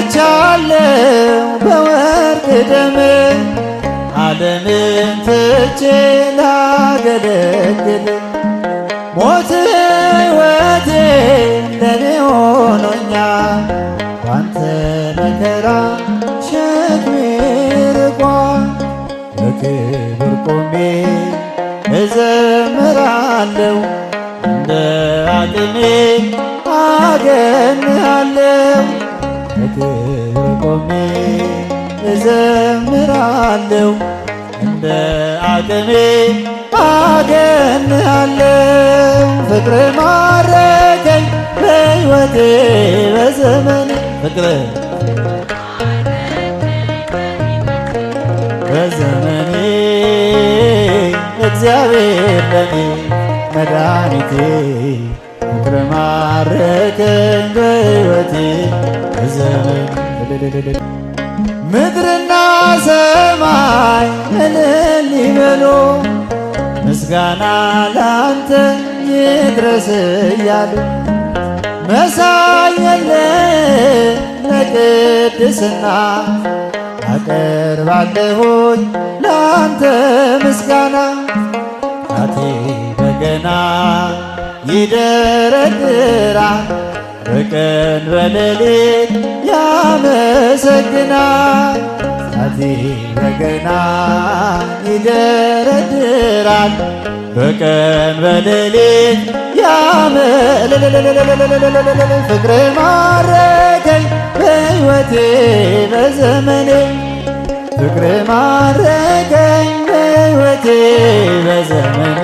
ተገዝቻለሁ በወርቅ ደም ዓለምን ትቼ ላገለግል ሞት ሕይወቴ ለኔ ሆኖኛል ባንተ መከራ ሸክሜ ርቋል በክብር ቆሜ እዘምራለሁ እንደ አቅሜ አገንሃለሁ በክብር ቆሜ እዘምራለሁ እንደ አቅሜ አገንሃለሁ ፍቅር ማረከኝ በሕይወቴ በዘመኔ ፍቅር በዘመኔ እግዚአብሔር ለኔ መድኃኒቴ ፍቅር ማረከኝ በሕይወቴ በዘመኔ ምድርና ሰማይ እልል ይበሉ ምስጋና ላንተ ይድረስ እያሉ መሳይ የለም ለቅድስና አቀርባለሁኝ ላንተ ምስጋና ጣቴ በገና ይደረድራል በቀን በሌሊት ያመሰግናል ጣቴ በገና ይደረድራል በቀን በሌሊት ፍቅር ማረከኝ በሕይወቴ በዘመኔ ፍቅር ማረከኝ በሕይወቴ በዘመኔ